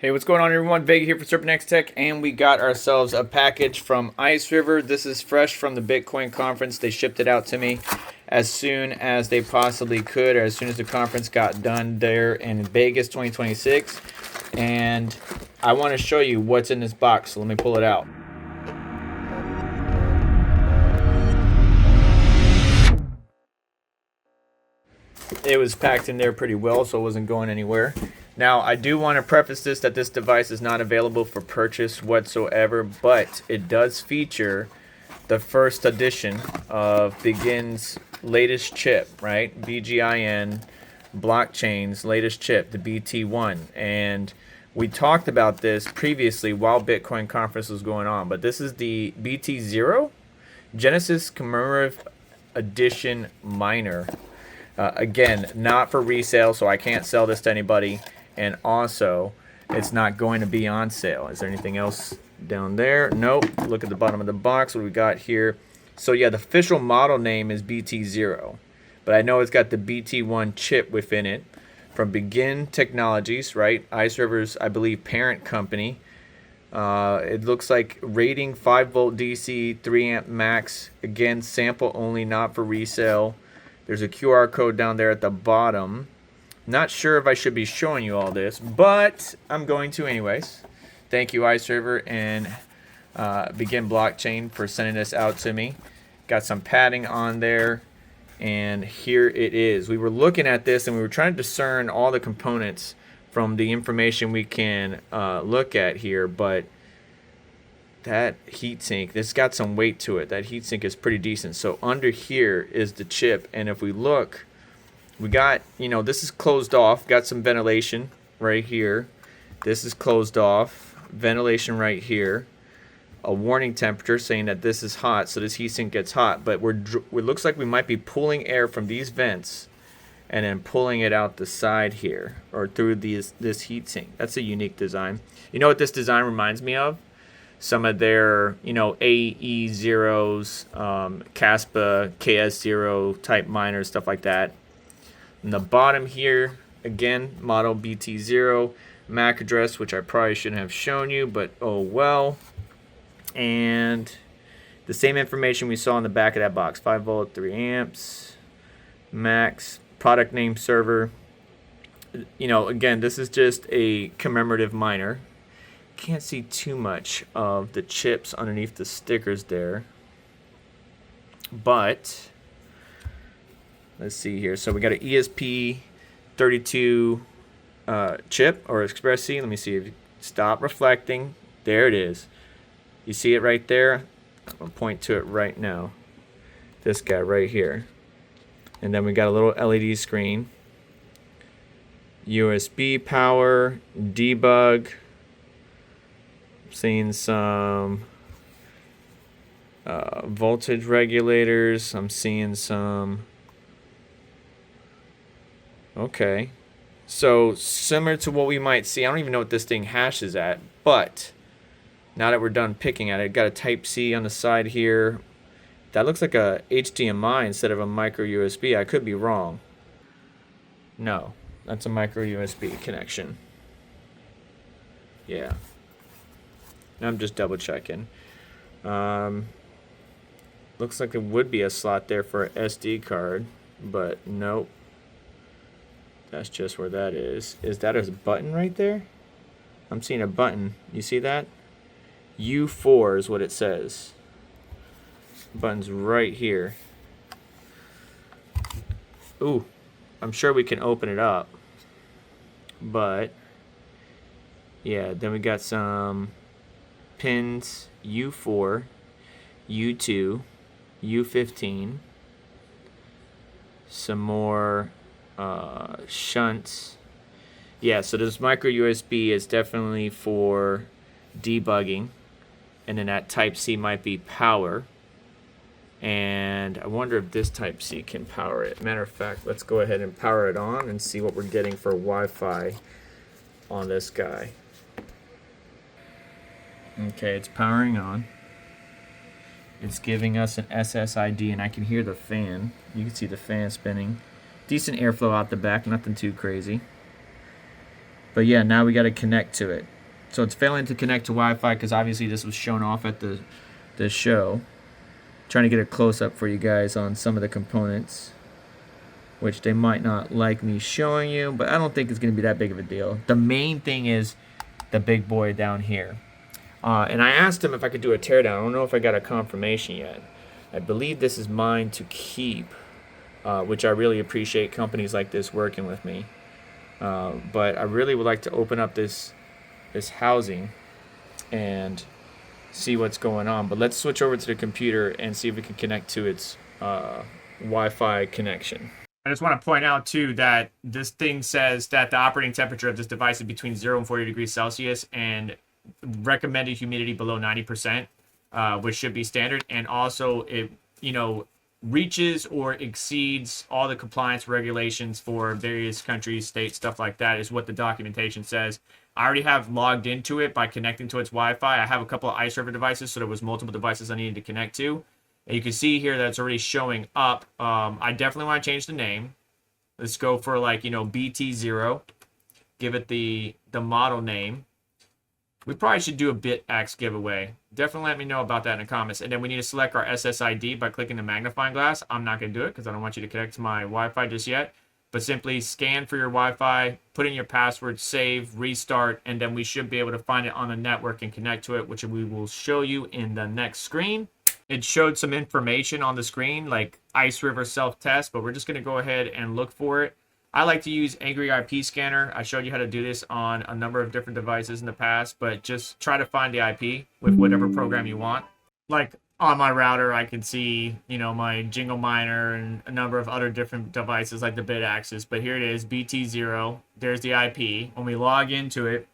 Hey, what's going on, everyone? Vega here for Serpent Tech, and we got ourselves a package from Iceriver. This is fresh from the Bitcoin conference. They shipped it out to me as soon as they possibly could, or as soon as the conference got done there in Vegas 2026. And I want to show you what's in this box, so let me pull it out. It was packed in there pretty well, so it wasn't going anywhere. Now, I do want to preface this that this device is not available for purchase whatsoever, but it does feature the first edition of BGIN's latest chip, right? BGIN blockchain's latest chip, the BT1. And we talked about this previously while Bitcoin conference was going on, but this is the BT0 Genesis Commemorative Edition Miner. Again, not for resale, so I can't sell this to anybody. And also, it's not going to be on sale. Is there anything else down there? Nope. Look at the bottom of the box. What do we got here? So yeah, the official model name is BT0. But I know it's got the BT1 chip within it from BGIN Technologies, right? Iceriver's, I believe, parent company. It looks like rating 5-volt DC, 3-amp max. Again, sample only, not for resale. There's a QR code down there at the bottom. Not sure if I should be showing you all this, but I'm going to anyways. Thank you, Iceriver and BGIN Blockchain, for sending this out to me. Got some padding on there, and here it is. We were looking at this, and we were trying to discern all the components from the information we can look at here, but that heatsink, this got some weight to it. That heatsink is pretty decent. So under here is the chip, and if we look, we got, this is closed off, got some ventilation right here. This is closed off, ventilation right here. A warning temperature saying that this is hot, so this heatsink gets hot. But it looks like we might be pulling air from these vents and then pulling it out the side here, or through this heatsink. That's a unique design. You know what this design reminds me of? Some of their, AE0s, Caspa, KS0 type miners, stuff like that. In the bottom here, again, model BT0, MAC address, which I probably shouldn't have shown you, but oh well. And the same information we saw in the back of that box, 5-volt, 3 amps, max, product name server. Again, this is just a commemorative miner. Can't see too much of the chips underneath the stickers there, but let's see here. So we got an ESP32 chip, or Express C. Let me see if you stop reflecting. There it is. You see it right there? I'm going to point to it right now. This guy right here. And then we got a little LED screen. USB power, debug. Seeing some voltage regulators. I'm seeing some. Okay, so similar to what we might see. I don't even know what this thing hashes at, but now that we're done picking at it, got a Type C on the side here. That looks like a HDMI instead of a micro USB. I could be wrong. No, that's a micro USB connection. Yeah. I'm just double checking. Looks like it would be a slot there for an SD card, but nope. That's just where that is. Is that a button right there? I'm seeing a button. You see that? U4 is what it says. Button's right here. Ooh, I'm sure we can open it up. But yeah, then we got some pins, U4, U2, U15, some more shunts. Yeah, so this micro USB is definitely for debugging, and then that Type C might be power. And I wonder if this Type C can power it. Matter of fact, let's go ahead and power it on and see what we're getting for Wi-Fi on this guy. Okay, it's powering on. It's giving us an SSID, and I can hear the fan. You can see the fan spinning. Decent airflow out the back, nothing too crazy. But yeah, now we got to connect to it. So it's failing to connect to Wi-Fi because obviously this was shown off at the show. Trying to get a close-up for you guys on some of the components, which they might not like me showing you, but I don't think it's going to be that big of a deal. The main thing is the big boy down here. And I asked him if I could do a teardown. I don't know if I got a confirmation yet. I believe this is mine to keep, which I really appreciate companies like this working with me. But I really would like to open up this housing and see what's going on. But let's switch over to the computer and see if we can connect to its Wi-Fi connection. I just want to point out too that this thing says that the operating temperature of this device is between 0 and 40 degrees Celsius and recommended humidity below 90%, which should be standard. And also it, reaches or exceeds all the compliance regulations for various countries, states, stuff like that is what the documentation says. I already have logged into it by connecting to its Wi-Fi. I have a couple of Iceriver devices, so there was multiple devices I needed to connect to. And you can see here that it's already showing up. I definitely want to change the name. Let's go for BT0. Give it the model name. We probably should do a BitX giveaway. Definitely let me know about that in the comments. And then we need to select our SSID by clicking the magnifying glass. I'm not going to do it because I don't want you to connect to my Wi-Fi just yet. But simply scan for your Wi-Fi, put in your password, save, restart, and then we should be able to find it on the network and connect to it, which we will show you in the next screen. It showed some information on the screen like Iceriver self-test, but we're just going to go ahead and look for it. I like to use Angry IP Scanner. I showed you how to do this on a number of different devices in the past, but just try to find the IP with whatever program you want. Like on my router, I can see, my Jingle Miner and a number of other different devices like the bit axis, but here it is, BT0. There's the IP. When we log into it,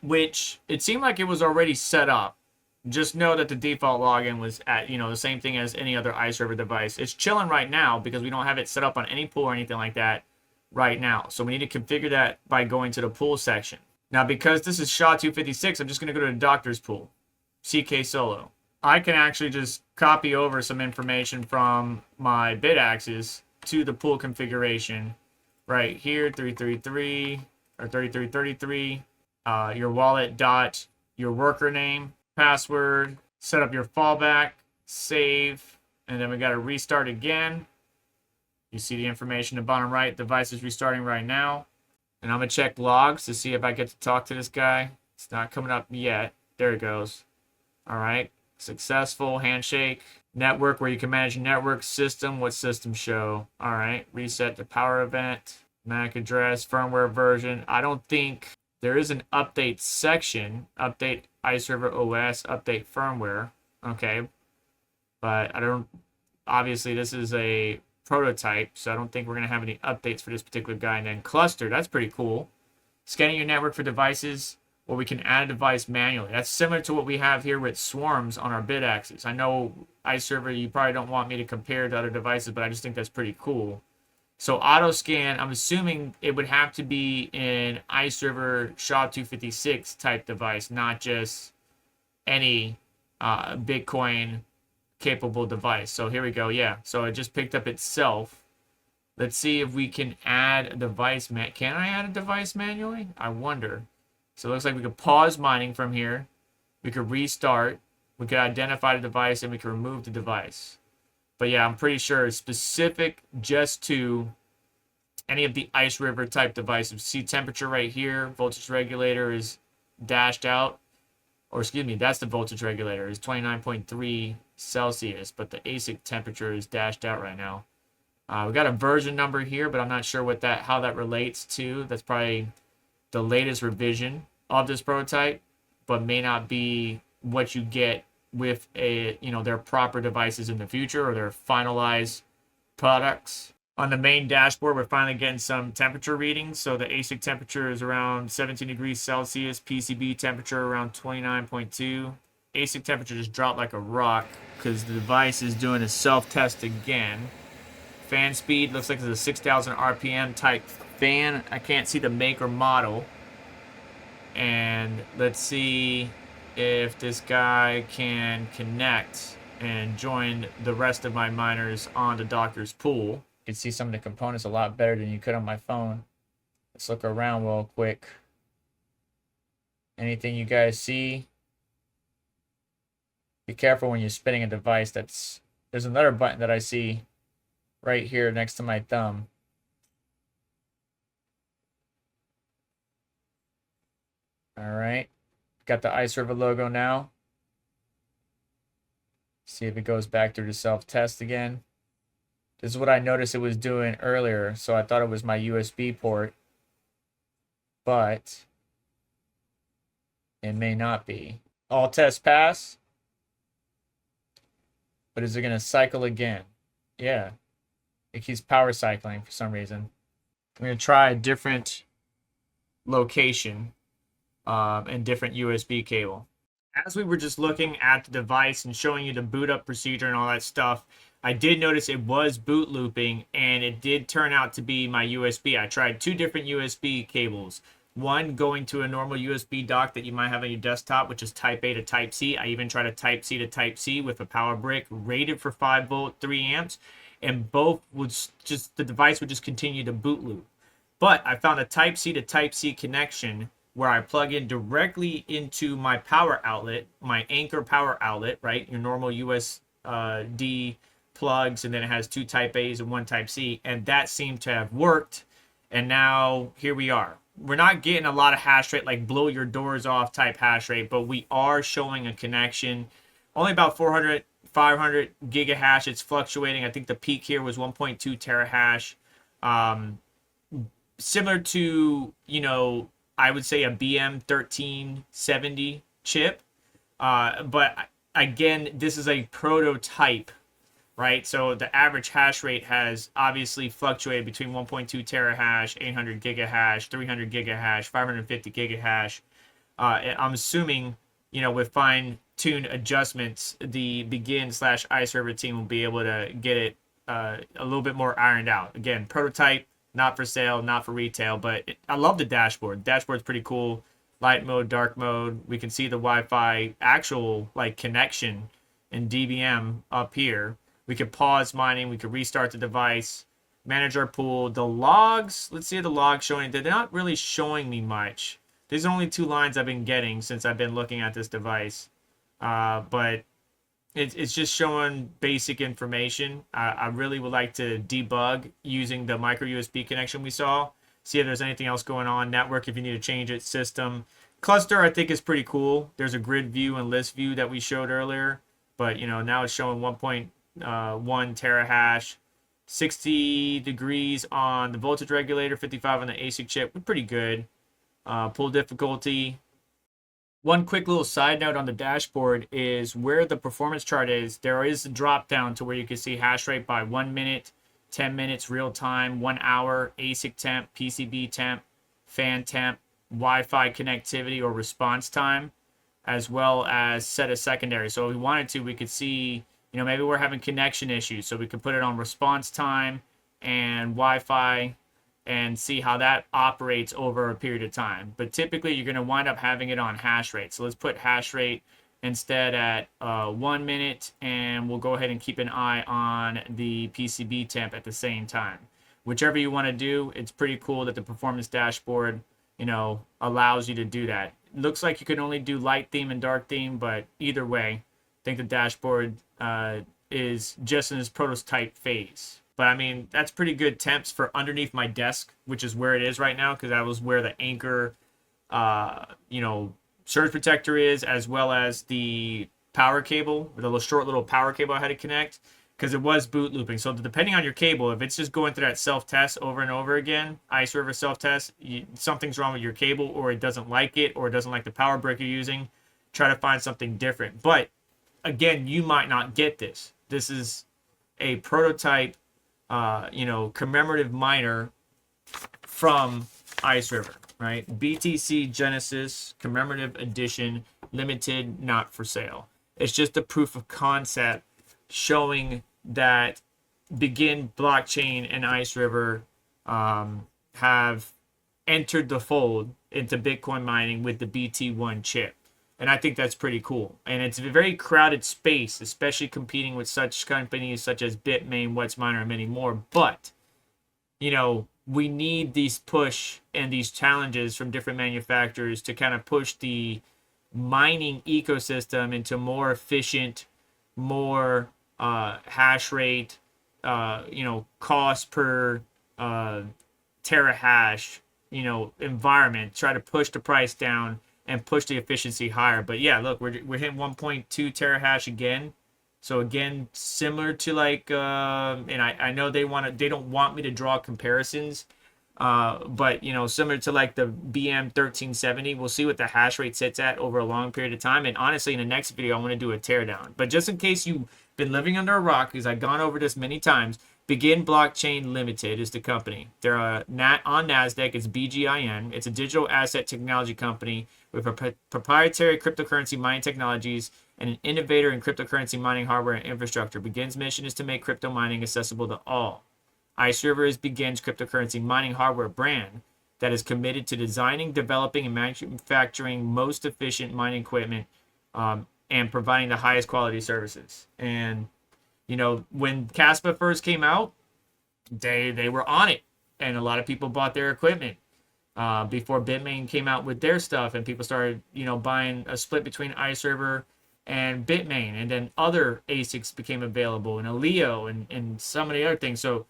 which it seemed like it was already set up, just know that the default login was at, the same thing as any other Iceriver device. It's chilling right now because we don't have it set up on any pool or anything like that right now. So we need to configure that by going to the pool section. Now, because this is SHA-256, I'm just going to go to the doctor's pool, CK Solo. I can actually just copy over some information from my bit axis to the pool configuration right here, 333 or 3333, your wallet dot, your worker name, password, set up your fallback, save, and then we got to restart again. You see the information in the bottom right. Device is restarting right now. And I'm going to check logs to see if I get to talk to this guy. It's not coming up yet. There it goes. All right. Successful handshake. Network where you can manage network system. What system show? All right. Reset the power event. MAC address. Firmware version. I don't think there is an update section. Update Iceriver OS. Update firmware. Okay. But I don't... Obviously, this is a prototype, so I don't think we're going to have any updates for this particular guy. And then cluster, that's pretty cool. Scanning your network for devices where we can add a device manually. That's similar to what we have here with swarms on our bit axis. I know Iceriver, you probably don't want me to compare to other devices, but I just think that's pretty cool. So auto scan, I'm assuming it would have to be an Iceriver SHA-256 type device, not just any Bitcoin capable device. So here we go. Yeah, so it just picked up itself. Let's see if we can add a device. Can I add a device manually? I wonder. So it looks like we could pause mining from here. We could restart. We could identify the device and we could remove the device. But yeah, I'm pretty sure it's specific just to any of the Iceriver type devices. See temperature right here. Voltage regulator is dashed out. Or excuse me, that's the voltage regulator. It's 29.3 Celsius, but the ASIC temperature is dashed out right now. We got a version number here, but I'm not sure how that relates to. That's probably the latest revision of this prototype, but may not be what you get with their proper devices in the future or their finalized products. On the main dashboard, we're finally getting some temperature readings. So the ASIC temperature is around 17 degrees Celsius, PCB temperature around 29.2. ASIC temperature just dropped like a rock because the device is doing a self-test again. Fan speed looks like it's a 6,000 RPM type fan. I can't see the make or model. And let's see if this guy can connect and join the rest of my miners on the doctor's pool. You can see some of the components a lot better than you could on my phone. Let's look around real quick. Anything you guys see? Be careful when you're spinning a device. There's another button that I see right here next to my thumb. All right. Got the Iceriver logo now. See if it goes back through the self-test again. This is what I noticed it was doing earlier, so I thought it was my USB port, but it may not be. All tests pass, but is it going to cycle again? Yeah, it keeps power cycling for some reason. I'm going to try a different location and different USB cable. As we were just looking at the device and showing you the boot up procedure and all that stuff, I did notice it was boot looping, and it did turn out to be my USB. I tried 2 different USB cables. One going to a normal USB dock that you might have on your desktop, which is Type A to Type C. I even tried a Type C to Type C with a power brick rated for 5 volt, 3 amps, and both would just, the device would just continue to boot loop. But I found a Type C to Type C connection where I plug in directly into my power outlet, my Anchor power outlet, right? Your normal USB plugs, and then it has 2 Type A's and 1 Type C, and that seemed to have worked. And now here we are. We're not getting a lot of hash rate, like blow your doors off type hash rate, but we are showing a connection. Only about 400, 500 gigahash. It's fluctuating. I think the peak here was 1.2 terahash. Similar to, you know, I would say a BM1370 chip. But again, this is a prototype, right? So the average hash rate has obviously fluctuated between 1.2 terahash, 800 gigahash, 300 gigahash, 550 gigahash. I'm assuming, you know, with fine-tuned adjustments, the BGIN/Iceriver team will be able to get it a little bit more ironed out. Again, prototype, not for sale, not for retail, but I love the dashboard. The dashboard's pretty cool. Light mode, dark mode. We can see the Wi-Fi actual like connection in DBM up here. We could pause mining. We could restart the device, manage our pool. The logs, let's see the logs showing. They're not really showing me much. These are only 2 lines I've been getting since I've been looking at this device. But it's just showing basic information. I really would like to debug using the micro USB connection we saw. See if there's anything else going on. Network if you need to change it. System. Cluster I think is pretty cool. There's a grid view and list view that we showed earlier. But, you know, now it's showing 1.1 terahash. 60 degrees on the voltage regulator. 55 on the ASIC chip. Pretty good. Pull difficulty. One quick little side note on the dashboard is where the performance chart is, there is a drop down to where you can see hash rate by 1 minute, 10 minutes real time, 1 hour, ASIC temp, PCB temp, fan temp, Wi-Fi connectivity or response time, as well as set a secondary. So if we wanted to, we could see, you know, maybe we're having connection issues. So we could put it on response time and Wi-Fi and see how that operates over a period of time. But typically, you're going to wind up having it on hash rate. So let's put hash rate instead at 1 minute, and we'll go ahead and keep an eye on the PCB temp at the same time. Whichever you want to do, it's pretty cool that the performance dashboard, you know, allows you to do that. It looks like you can only do light theme and dark theme, but either way, I think the dashboard is just in its prototype phase. But I mean, that's pretty good temps for underneath my desk, which is where it is right now, because that was where the Anchor, you know, surge protector is, as well as the power cable, the short little power cable I had to connect, because it was boot looping. So depending on your cable, if it's just going through that self-test over and over again, Iceriver self-test, something's wrong with your cable, or it doesn't like it, or it doesn't like the power brick you're using. Try to find something different. But again, you might not get this. This is a prototype, you know, commemorative miner from Iceriver, right? BTC Genesis Commemorative Edition, limited, not for sale. It's just a proof of concept showing that BGIN blockchain and Iceriver have entered the fold into Bitcoin mining with the BT1 chip. And I think that's pretty cool. And it's a very crowded space, especially competing with such companies such as Bitmain, WhatsMiner, and many more. But, you know, we need these push and these challenges from different manufacturers to kind of push the mining ecosystem into more efficient, more hash rate, cost per terahash, environment. Try to push the price down and push the efficiency higher. But yeah, look, we're hitting 1.2 terahash again. So again, similar to like, and I know they don't want me to draw comparisons, but similar to like the BM 1370, we'll see what the hash rate sits at over a long period of time. And honestly, in the next video, I want to do a teardown. But just in case you've been living under a rock, because I've gone over this many times, BGIN Blockchain Limited is the company. They're on NASDAQ. It's BGIN. It's a digital asset technology company with proprietary cryptocurrency mining technologies and an innovator in cryptocurrency mining hardware and infrastructure. BGIN's mission is to make crypto mining accessible to all. Iceriver is BGIN's cryptocurrency mining hardware brand that is committed to designing, developing, and manufacturing most efficient mining equipment and providing the highest quality services. And when Caspa first came out, they were on it, and a lot of people bought their equipment before Bitmain came out with their stuff, and people started buying a split between Iceriver and Bitmain, and then other ASICs became available, and Aleo and some of the other things. So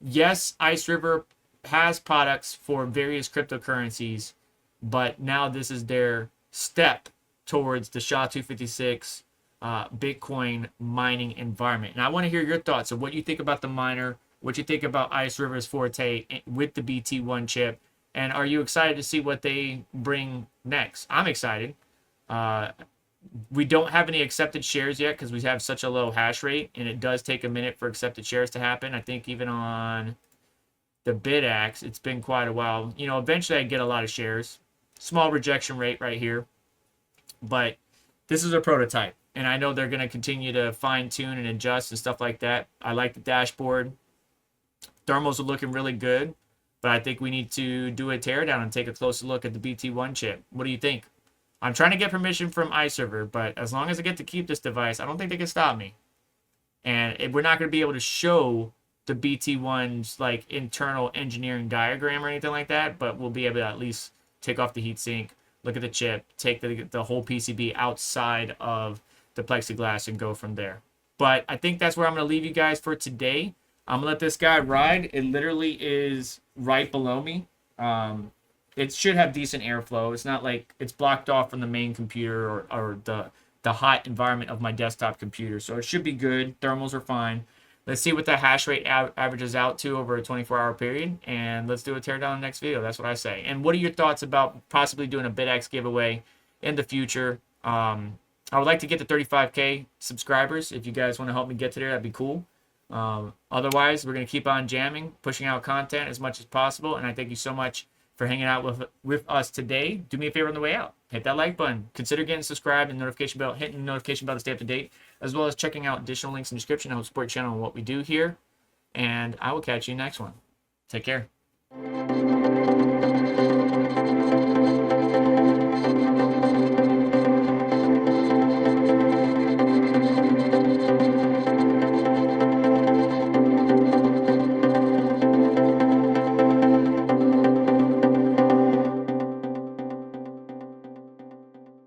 yes, Iceriver has products for various cryptocurrencies, but now this is their step towards the SHA-256 Bitcoin mining environment. And I want to hear your thoughts of what you think about the miner, what you think about Iceriver's forte with the BT1 chip, and are you excited to see what they bring next? I'm excited. We don't have any accepted shares yet because we have such a low hash rate, and it does take a minute for accepted shares to happen. I think even on the BitX, it's been quite a while. Eventually I get a lot of shares. Small rejection rate right here. But this is a prototype, and I know they're going to continue to fine-tune and adjust and stuff like that. I like the dashboard. Thermals are looking really good, but I think we need to do a teardown and take a closer look at the BT1 chip. What do you think? I'm trying to get permission from Iceriver, but as long as I get to keep this device, I don't think they can stop me. And we're not going to be able to show the BT1's like internal engineering diagram or anything like that, but we'll be able to at least take off the heatsink, look at the chip, take the whole PCB outside of the plexiglass and go from there. But I think that's where I'm going to leave you guys for today. I'm going to let this guy ride. It literally is right below me. It should have decent airflow. It's not like it's blocked off from the main computer or the hot environment of my desktop computer. So it should be good. Thermals are fine. Let's see what the hash rate averages out to over a 24-hour period, and let's do a teardown in the next video. That's what I say. And what are your thoughts about possibly doing a BitX giveaway in the future? I would like to get to 35K subscribers. If you guys want to help me get to there, that'd be cool. Otherwise, we're going to keep on jamming, pushing out content as much as possible, and I thank you so much for hanging out with us today. Do me a favor on the way out. Hit that like button. Consider getting subscribed and notification bell, hitting the notification bell to stay up to date, as well as checking out additional links in the description to help support the channel and what we do here. And I will catch you next one. Take care.